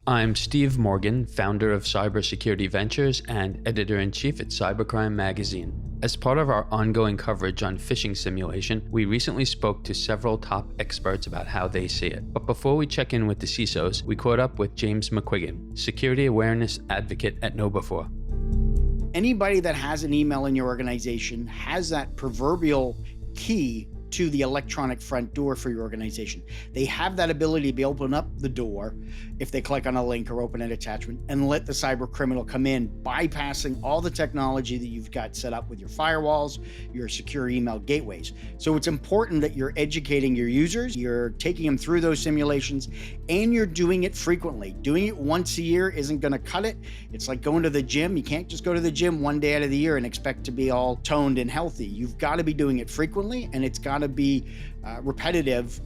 I'm Steve Morgan, founder of Cybersecurity Ventures and editor-in-chief at Cybercrime magazine. As part of our ongoing coverage on phishing simulation, we recently spoke to several top experts about how they see it. But before we check in with the CISOs, we caught up with James McQuiggan, security awareness advocate at KnowBe4. Anybody that has an email in your organization has that proverbial key to the electronic front door for your organization. They have that ability to be open up the door if they click on a link or open an attachment and let the cyber criminal come in, bypassing all the technology that you've got set up with your firewalls, your secure email gateways. So it's important that you're educating your users, you're taking them through those simulations, and you're doing it frequently. Doing it once a year isn't going to cut it. It's like going to the gym. You can't just go to the gym one day out of the year and expect to be all toned and healthy. You've got to be doing it frequently, and it's got to be repetitive,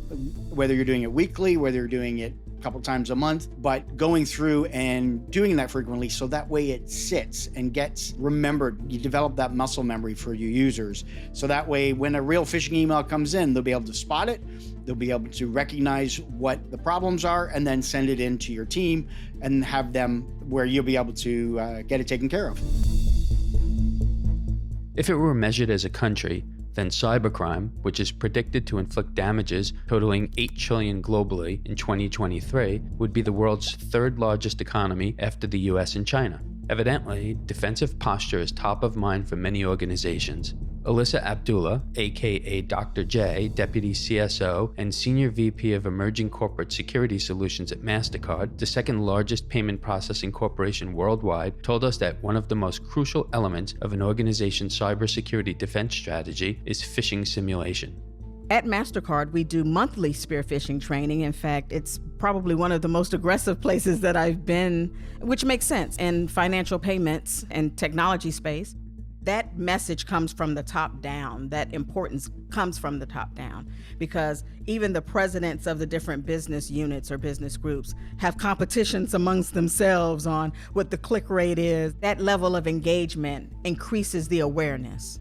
whether you're doing it weekly, whether you're doing it a couple times a month, but going through and doing that frequently so that way it sits and gets remembered. You develop that muscle memory for your users. So that way when a real phishing email comes in, they'll be able to spot it, they'll be able to recognize what the problems are, and then send it in to your team and have them where you'll be able to get it taken care of. If it were measured as a country, then cybercrime, which is predicted to inflict damages totaling $8 trillion globally in 2023, would be the world's third largest economy after the US and China. Evidently, defensive posture is top of mind for many organizations. Alyssa Abdullah, aka Dr. J, Deputy CSO and Senior VP of Emerging Corporate Security Solutions at MasterCard, the second largest payment processing corporation worldwide, told us that one of the most crucial elements of an organization's cybersecurity defense strategy is phishing simulation. At MasterCard, we do monthly spear phishing training. In fact, it's probably one of the most aggressive places that I've been, which makes sense in financial payments and technology space. That message comes from the top down. That importance comes from the top down, because even the presidents of the different business units or business groups have competitions amongst themselves on what the click rate is. That level of engagement increases the awareness.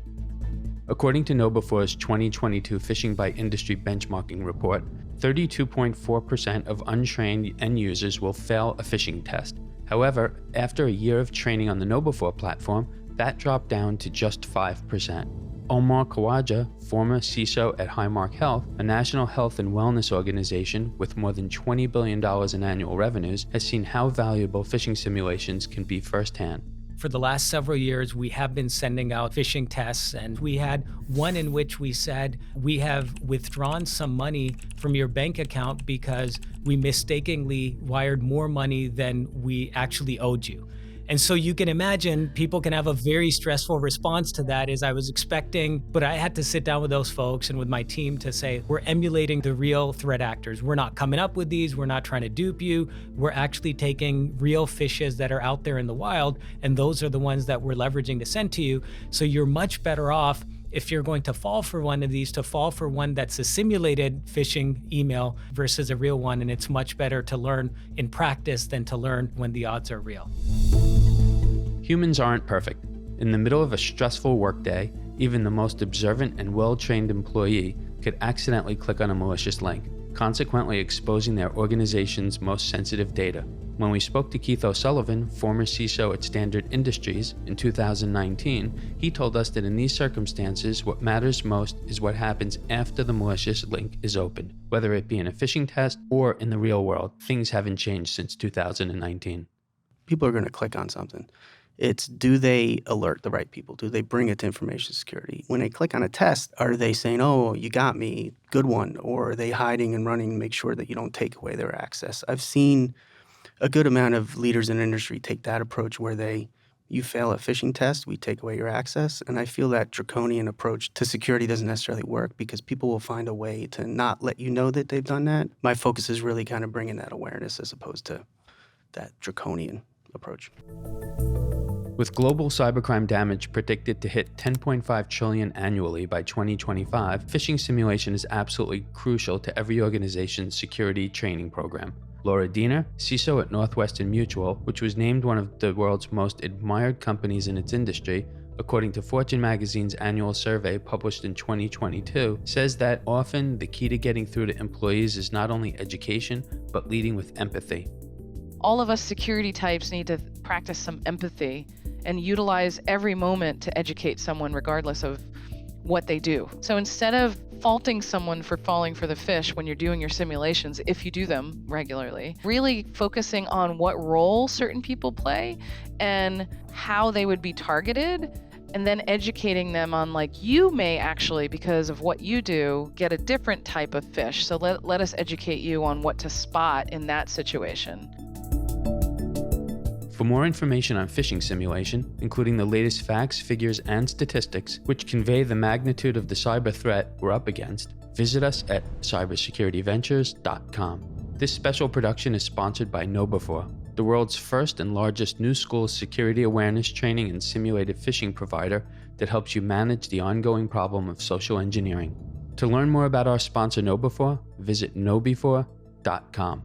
According to KnowBe4's 2022 Phishing by Industry benchmarking report, 32.4% of untrained end users will fail a phishing test. However, after a year of training on the KnowBe4 platform, that dropped down to just 5%. Omar Khawaja, former CISO at Highmark Health, a national health and wellness organization with more than $20 billion in annual revenues, has seen how valuable phishing simulations can be firsthand. For the last several years, we have been sending out phishing tests, and we had one in which we said, we have withdrawn some money from your bank account because we mistakenly wired more money than we actually owed you. And so you can imagine people can have a very stressful response to that, as I was expecting, but I had to sit down with those folks and with my team to say, we're emulating the real threat actors. We're not coming up with these. We're not trying to dupe you. We're actually taking real fishes that are out there in the wild, and those are the ones that we're leveraging to send to you. So you're much better off, if you're going to fall for one of these, to fall for one that's a simulated phishing email versus a real one. And it's much better to learn in practice than to learn when the odds are real. Humans aren't perfect. In the middle of a stressful workday, even the most observant and well-trained employee could accidentally click on a malicious link, consequently exposing their organization's most sensitive data. When we spoke to Keith O'Sullivan, former CISO at Standard Industries, in 2019, he told us that in these circumstances, what matters most is what happens after the malicious link is opened. Whether it be in a phishing test or in the real world, things haven't changed since 2019. People are going to click on something. It's, do they alert the right people? Do they bring it to information security? When they click on a test, are they saying, oh, you got me, good one? Or are they hiding and running to make sure that you don't take away their access? I've seen a good amount of leaders in the industry take that approach where you fail a phishing test, we take away your access. And I feel that draconian approach to security doesn't necessarily work, because people will find a way to not let you know that they've done that. My focus is really kind of bringing that awareness as opposed to that draconian approach. With global cybercrime damage predicted to hit $10.5 trillion annually by 2025, phishing simulation is absolutely crucial to every organization's security training program. Laura Diener, CISO at Northwestern Mutual, which was named one of the world's most admired companies in its industry, according to Fortune magazine's annual survey published in 2022, says that often the key to getting through to employees is not only education, but leading with empathy. All of us security types need to practice some empathy and utilize every moment to educate someone regardless of what they do. So instead of faulting someone for falling for the fish when you're doing your simulations, if you do them regularly, really focusing on what role certain people play and how they would be targeted, and then educating them on, like, you may actually, because of what you do, get a different type of fish. So let us educate you on what to spot in that situation. For more information on phishing simulation, including the latest facts, figures, and statistics which convey the magnitude of the cyber threat we're up against, visit us at cybersecurityventures.com. This special production is sponsored by KnowBe4, the world's first and largest new school security awareness training and simulated phishing provider that helps you manage the ongoing problem of social engineering. To learn more about our sponsor KnowBe4, visit KnowBe4.com.